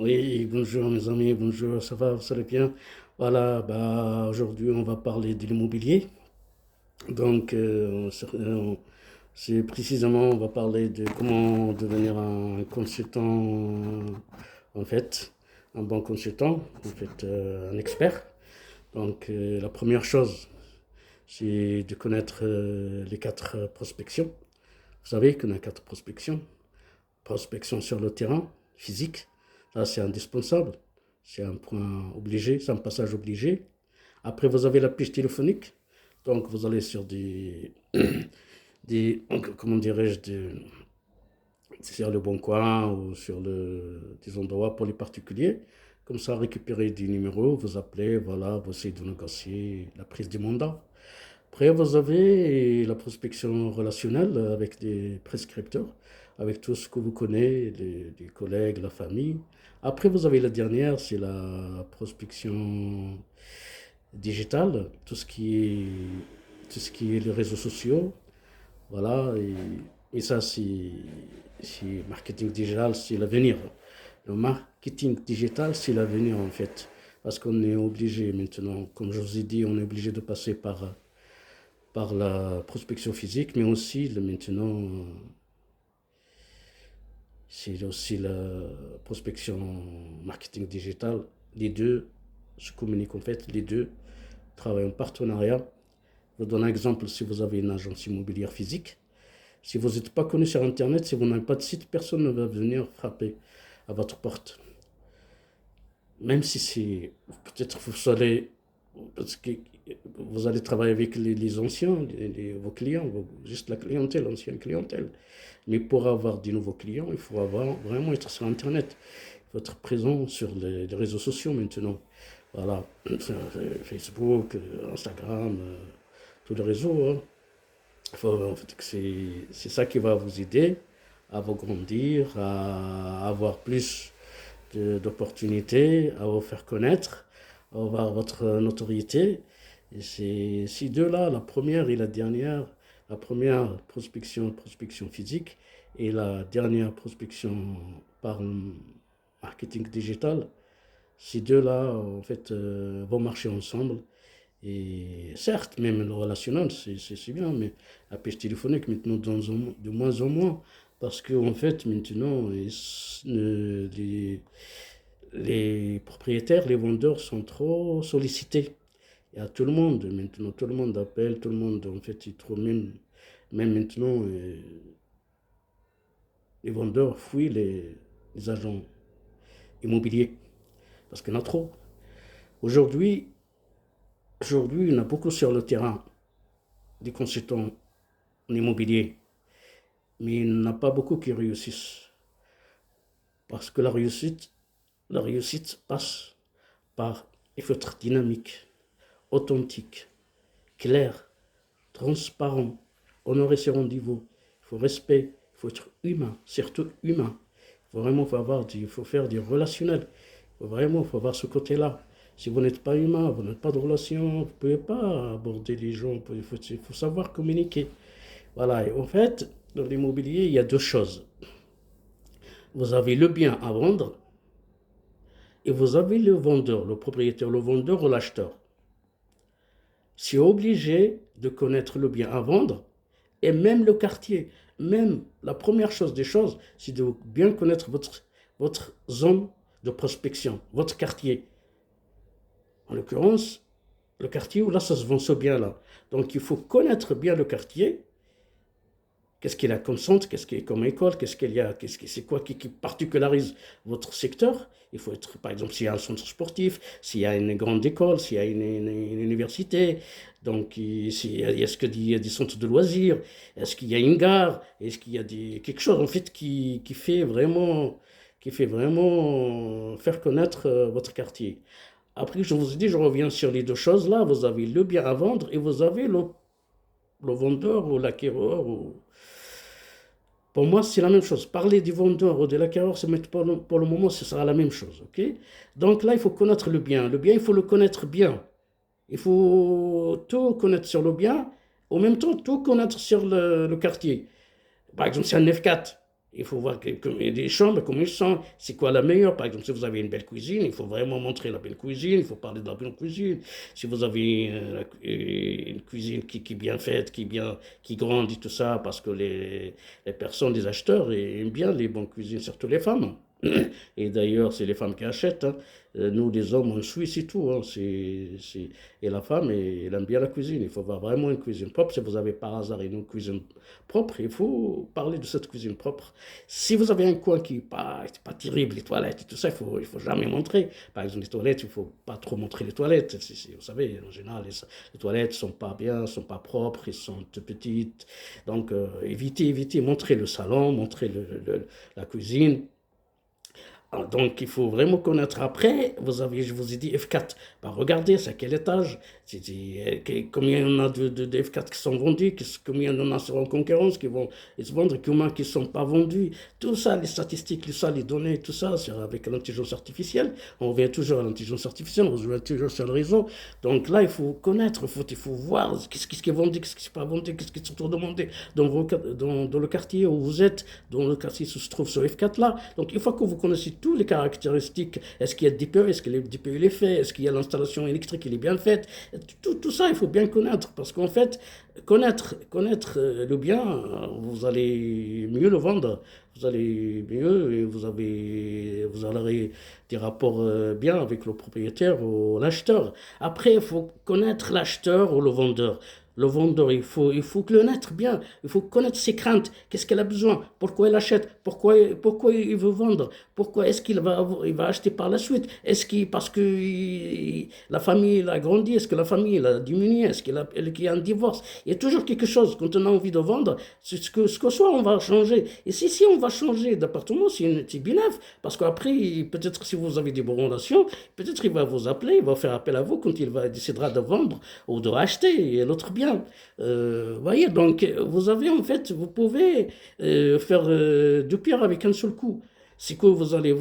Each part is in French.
Oui, bonjour mes amis, bonjour, ça va, vous allez bien? Voilà, aujourd'hui on va parler de l'immobilier. Donc, c'est précisément, on va parler de comment devenir un consultant, en fait, un bon consultant, un expert. Donc, la première chose, c'est de connaître les quatre prospections. Vous savez qu'on a quatre prospections. Prospection sur le terrain, physique, ça c'est indispensable. C'est un point obligé, c'est un passage obligé. Après, vous avez la piste téléphonique. Donc, vous allez sur comment dirais-je, sur le Bon Coin ou sur des endroits pour les particuliers. Comme ça, récupérez des numéros, vous appelez, voilà, vous essayez de négocier la prise du mandat. Après, vous avez la prospection relationnelle avec des prescripteurs, avec tout ce que vous connaissez, les collègues, la famille. Après, vous avez la dernière, c'est la prospection digitale, tout ce qui est les réseaux sociaux. Voilà, et ça, c'est marketing digital, c'est l'avenir. Le marketing digital, c'est l'avenir en fait. Parce qu'on est obligé maintenant, comme je vous ai dit, on est obligé de passer par la prospection physique, mais aussi maintenant, c'est aussi la prospection marketing digital. Les deux se communiquent en fait, les deux travaillent en partenariat. Je vous donne un exemple, si vous avez une agence immobilière physique, si vous n'êtes pas connu sur Internet, si vous n'avez pas de site, personne ne va venir frapper à votre porte. Même si c'est, peut-être vous allez, parce que vous allez travailler avec les anciens, vos clients, juste la clientèle, l'ancienne clientèle. Mais pour avoir des nouveaux clients, il faut vraiment être sur Internet. Il faut être présent sur les réseaux sociaux maintenant. Voilà, Facebook, Instagram, tous les réseaux. Hein. En fait, c'est ça qui va vous aider à vous grandir, à avoir plus d'opportunités, à vous faire connaître, à avoir votre notoriété. Et c'est ces deux-là, la première et la dernière, la première prospection physique et la dernière prospection par marketing digital, ces deux-là, en fait, vont marcher ensemble. Et certes, même le relationnel, c'est bien, mais la pêche téléphonique, maintenant, de moins en moins. Parce qu'en en fait, maintenant, les propriétaires, les vendeurs sont trop sollicités. Il y a tout le monde, maintenant, tout le monde appelle, tout le monde, en fait, il trouve même maintenant, les vendeurs fuient les agents immobiliers. Parce qu'il y en a trop. Aujourd'hui, aujourd'hui, il y en a beaucoup sur le terrain, des consultants en immobilier. Mais il n'y en a pas beaucoup qui réussissent. Parce que la réussite passe par, il faut être dynamique, authentique, clair, transparent, honorer ses rendez-vous, il faut respect, il faut être humain, surtout humain. Il faut faire du relationnel. Il faut avoir ce côté-là. Si vous n'êtes pas humain, vous n'êtes pas de relation, vous ne pouvez pas aborder les gens, il faut savoir communiquer. Voilà, et en fait, dans l'immobilier, il y a deux choses. Vous avez le bien à vendre et vous avez le vendeur, le propriétaire, le vendeur ou l'acheteur. C'est obligé de connaître le bien à vendre et même le quartier. Même la première chose des choses, c'est de bien connaître votre zone de prospection, votre quartier. En l'occurrence, le quartier où là, ça se vend ce bien-là. Donc, il faut connaître bien le quartier. Qu'est-ce qu'il a comme centre, qu'est-ce qu'il y a comme école, qu'est-ce qu'il y a, c'est quoi qui particularise votre secteur. Il faut être, par exemple, s'il y a un centre sportif, s'il y a une grande école, s'il y a une université, donc est-ce qu'il y a des centres de loisirs, est-ce qu'il y a une gare, est-ce qu'il y a quelque chose en fait qui fait vraiment faire connaître votre quartier. Après, je vous ai dit, je reviens sur les deux choses là. Vous avez le bien à vendre et vous avez le vendeur ou l'acquéreur pour moi, c'est la même chose. Parler du vendeur ou de l'acquéreur, pour le moment, ce sera la même chose. Ok. Donc là, il faut connaître le bien. Le bien, il faut le connaître bien. Il faut tout connaître sur le bien, en même temps, tout connaître sur le quartier. Par exemple, c'est un F4. Il faut voir les chambres, comment ils sont, c'est quoi la meilleure. Par exemple, si vous avez une belle cuisine, il faut vraiment montrer la belle cuisine, il faut parler de la belle cuisine. Si vous avez une cuisine qui est bien faite, qui grandit, tout ça, parce que les personnes, les acheteurs, aiment bien les bonnes cuisines, surtout les femmes. Et d'ailleurs, c'est les femmes qui achètent, hein. Nous, les hommes, on suit, c'est tout, hein. Et la femme, elle aime bien la cuisine. Il faut avoir vraiment une cuisine propre. Si vous avez par hasard une cuisine propre, il faut parler de cette cuisine propre. Si vous avez un coin qui n'est pas terrible, les toilettes et tout ça, il faut jamais montrer. Par exemple, les toilettes, il ne faut pas trop montrer les toilettes. Vous savez, en général, les toilettes ne sont pas bien, ne sont pas propres, elles sont toutes petites. Donc, évitez, montrez le salon, montrez la cuisine. Donc, il faut vraiment connaître. Après, je vous ai dit F4. Bah, regardez, c'est à quel étage. Combien il y en a de F4 qui sont vendus, combien il y en a sur en concurrence qui vont se vendre, combien qui ne sont pas vendus. Tout ça, les statistiques, tout ça, les données, tout ça, c'est avec l'intelligence artificielle. On revient toujours à l'intelligence artificielle, on revient toujours sur le réseau. Donc là, il faut connaître, il faut voir qu'est-ce qui est vendu, qu'est-ce qui n'est pas vendu, qu'est-ce qui est surtout demandé dans le quartier où vous êtes, dans le quartier où se trouve ce F4 là. Donc, une fois que vous connaissez toutes les caractéristiques, est-ce qu'il y a des DPE, est-ce que le DPE il est fait, est-ce qu'il y a l'installation électrique il est bien faite, tout ça il faut bien connaître, parce qu'en fait, connaître le bien, vous allez mieux le vendre, vous allez mieux et vous aurez des rapports bien avec le propriétaire ou l'acheteur. Après, il faut connaître l'acheteur ou le vendeur. Le vendeur, il faut connaître bien, il faut connaître ses craintes, qu'est-ce qu'elle a besoin, pourquoi elle achète, pourquoi il veut vendre, pourquoi est-ce qu'il va acheter par la suite, parce que la famille a grandi, est-ce que la famille a diminué, est-ce qu'il y a un divorce, il y a toujours quelque chose, quand on a envie de vendre, c'est ce que soit on va changer, et si on va changer d'appartement, c'est bien, parce qu'après, peut-être si vous avez des bonnes relations, peut-être il va vous appeler, il va faire appel à vous quand décidera de vendre ou de racheter l'autre bien. Voyez, donc vous pouvez faire deux pierres avec un seul coup. C'est que vous allez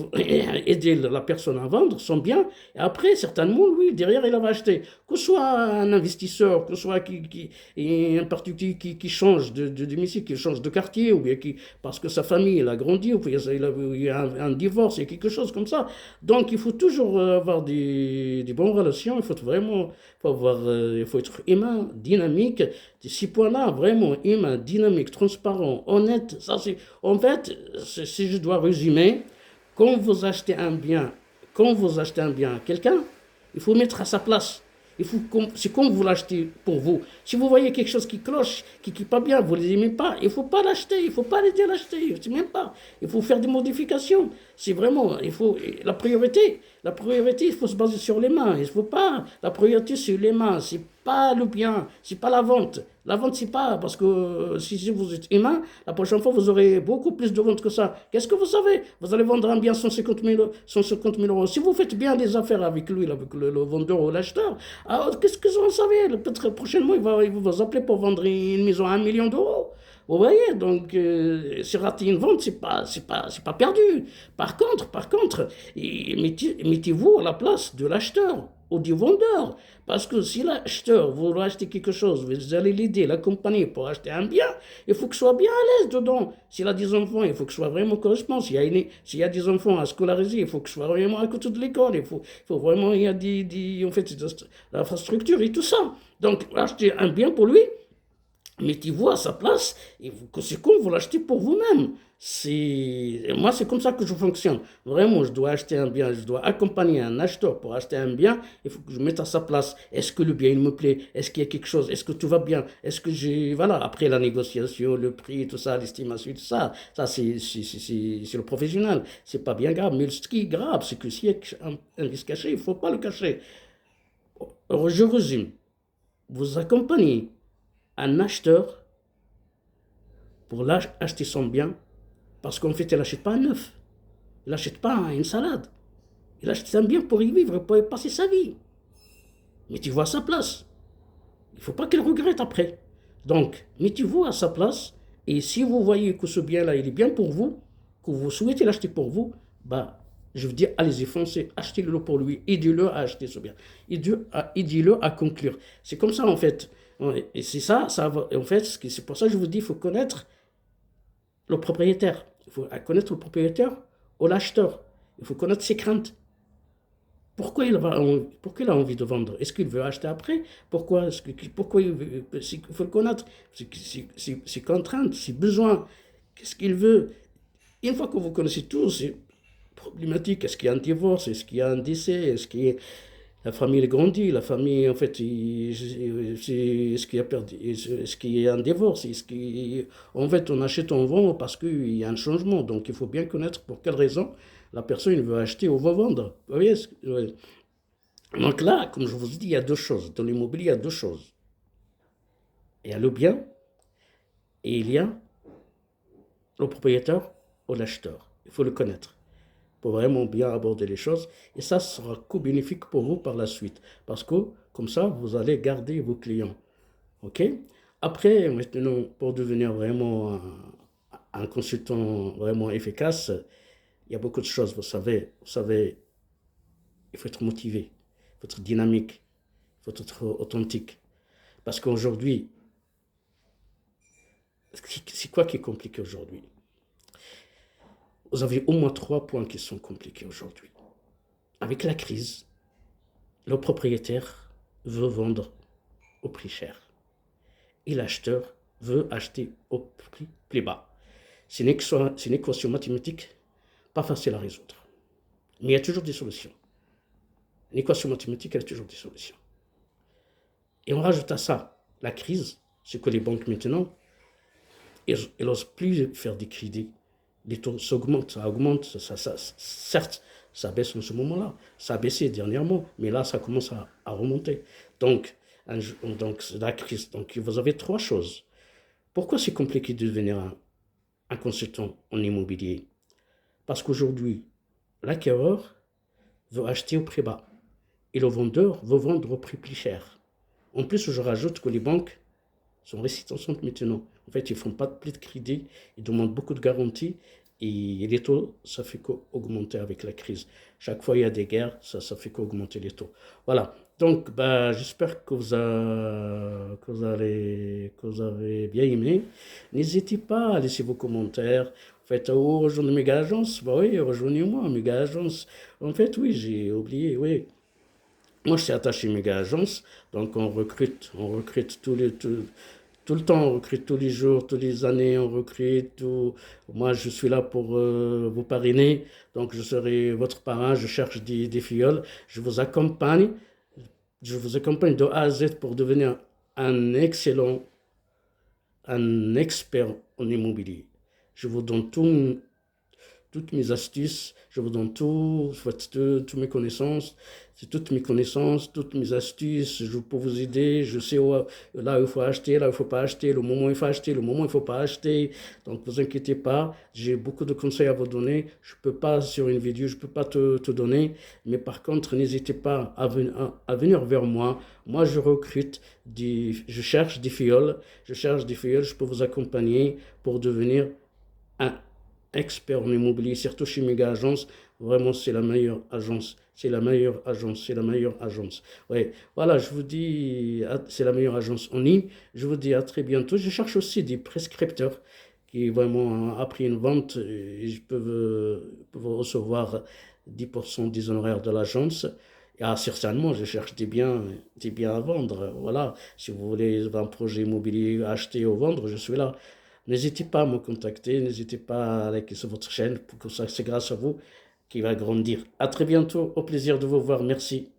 aider la personne à vendre son bien, et après, certainement, lui, derrière, il va acheter. Que ce soit un investisseur, que ce soit un particulier qui change de domicile, qui change de quartier, ou bien parce que sa famille, elle a grandi, ou bien il y a un divorce, il y a quelque chose comme ça. Donc, il faut toujours avoir des bonnes relations, il faut être humain, dynamique. Ces points-là, vraiment humain, dynamique, transparent, honnête, en fait, si je dois résumer, quand vous achetez un bien, à quelqu'un, il faut mettre à sa place. C'est comme vous l'achetez pour vous. Si vous voyez quelque chose qui cloche, qui n'est pas bien, vous ne l'aimez pas, il ne faut pas l'acheter, il ne faut pas l'aider à l'acheter, même pas. Il faut faire des modifications. C'est vraiment, la priorité, il faut se baser sur les mains. Il faut pas, la priorité sur les mains, c'est pas le bien, c'est pas la vente. La vente, c'est pas, parce que si vous êtes humain, la prochaine fois, vous aurez beaucoup plus de ventes que ça. Qu'est-ce que vous savez? Vous allez vendre un bien 150 000 euros. Si vous faites bien des affaires avec lui, avec le vendeur ou l'acheteur, alors qu'est-ce que vous savez? Peut-être prochainement, il va vous appeler pour vendre une maison à 1 million d'euros. Vous voyez, donc, si rater une vente, c'est pas perdu. Par contre, mettez-vous à la place de l'acheteur ou du vendeur. Parce que si l'acheteur veut acheter quelque chose, vous allez l'aider, l'accompagner pour acheter un bien, il faut qu'il soit bien à l'aise dedans. S'il a des enfants, il faut qu'il soit vraiment correspond. S'il y a des enfants à scolariser, il faut qu'il soit vraiment à côté de l'école. Il faut vraiment, il y a l'infrastructure et tout ça. Donc, acheter un bien pour lui, mettez-vous à sa place, et c'est comme vous l'achetez pour vous-même. Moi, c'est comme ça que je fonctionne. Vraiment, je dois acheter un bien, je dois accompagner un acheteur pour acheter un bien, il faut que je me mette à sa place. Est-ce que le bien, il me plaît? Est-ce qu'il y a quelque chose? Est-ce que tout va bien? Est-ce que voilà, après la négociation, le prix, tout ça, l'estimation, tout ça, c'est le professionnel. C'est pas bien grave, mais ce qui est grave, c'est que s'il y a un risque caché, il ne faut pas le cacher. Alors, je résume. Vous accompagnez un acheteur pour acheter son bien, parce qu'en fait, il n'achète pas un neuf, il n'achète pas une salade, il achète un bien pour y vivre, pour y passer sa vie. Mettez-vous à sa place. Il ne faut pas qu'il regrette après. Donc, mettez-vous à sa place, et si vous voyez que ce bien-là, il est bien pour vous, que vous souhaitez l'acheter pour vous, je veux dire, allez-y, foncez, achetez-le pour lui, aidez-le à acheter ce bien, aidez-le à conclure. C'est comme ça, en fait. Et c'est ça va. En fait, c'est pour ça que je vous dis, il faut connaître le propriétaire. Il faut connaître le propriétaire ou l'acheteur. Il faut connaître ses craintes. Pourquoi pourquoi il a envie de vendre? Est-ce qu'il veut acheter après? Pourquoi il faut le connaître? Ses contraintes, ses besoins. Qu'est-ce qu'il veut? Une fois que vous connaissez tout, c'est problématique. Est-ce qu'il y a un divorce? Est-ce qu'il y a un décès? La famille grandit? La famille, en fait, est-ce qu'il y a perdu? Est-ce qu'il y a un divorce? En fait, on achète, on vend parce qu'il y a un changement. Donc, il faut bien connaître pour quelle raison la personne veut acheter ou veut vendre. Vous voyez? Ouais. Donc là, comme je vous ai dit, il y a deux choses. Dans l'immobilier, il y a deux choses. Il y a le bien et il y a le propriétaire ou l'acheteur. Il faut le connaître pour vraiment bien aborder les choses. Et ça sera co-bénéfique pour vous par la suite. Parce que comme ça, vous allez garder vos clients. OK? Après, maintenant, pour devenir vraiment un consultant vraiment efficace, il y a beaucoup de choses, vous savez, il faut être motivé, il faut être dynamique, il faut être authentique. Parce qu'aujourd'hui, c'est quoi qui est compliqué aujourd'hui? Vous avez au moins 3 points qui sont compliqués aujourd'hui. Avec la crise, le propriétaire veut vendre au prix cher et l'acheteur veut acheter au prix plus bas. C'est une équation mathématique pas facile à résoudre. Mais il y a toujours des solutions. Une équation mathématique, elle a toujours des solutions. Et on rajoute à ça la crise, c'est que les banques maintenant, elles n'osent plus faire des crédits. Les taux s'augmentent, ça augmente, certes, ça baisse en ce moment-là. Ça a baissé dernièrement, mais là, ça commence à remonter. Donc, la crise. Donc, vous avez 3 choses. Pourquoi c'est compliqué de devenir un consultant en immobilier? Parce qu'aujourd'hui, l'acquéreur veut acheter au prix bas et le vendeur veut vendre au prix plus cher. En plus, je rajoute que les banques sont réticentes maintenant. En fait, ils ne font pas plus de crédit, ils demandent beaucoup de garanties et les taux, ça fait qu'augmenter avec la crise. Chaque fois il y a des guerres, ça fait qu'augmenter les taux. Voilà. Donc, j'espère que vous avez bien aimé. N'hésitez pas à laisser vos commentaires. En fait, rejoindre Méga Agence. Oui, rejoignez-moi, Méga Agence. En fait, oui, j'ai oublié, oui. Moi, je suis attaché Méga Agence, donc on recrute tout le temps, on recrute tous les jours, toutes les années, on recrute. Moi, je suis là pour vous parrainer, donc je serai votre parrain, je cherche des filleuls, je vous accompagne de A à Z pour devenir un expert en immobilier. Je vous donne toutes mes astuces, je vous donne toutes mes connaissances, toutes mes astuces, je peux vous aider, je sais là où il faut acheter, là où il ne faut pas acheter, le moment où il faut acheter, le moment où il ne faut pas acheter. Donc, ne vous inquiétez pas, j'ai beaucoup de conseils à vous donner. Je ne peux pas, sur une vidéo, je ne peux pas te donner, mais par contre, n'hésitez pas à venir vers moi. Moi, je recrute, je cherche des filleuls, je peux vous accompagner pour devenir un expert en immobilier, surtout chez Méga Agence. Vraiment, c'est la meilleure agence. C'est la meilleure agence. C'est la meilleure agence. Ouais. Voilà, je vous dis, c'est la meilleure agence en ligne. Je vous dis à très bientôt. Je cherche aussi des prescripteurs qui vraiment, après une vente, ils peuvent recevoir 10% des honoraires de l'agence. Ah, certainement, je cherche des biens à vendre. Voilà, si vous voulez un projet immobilier acheter ou vendre, je suis là. N'hésitez pas à me contacter, n'hésitez pas à liker sur votre chaîne, pour que ça, c'est grâce à vous qu'il va grandir. À très bientôt, au plaisir de vous voir, merci.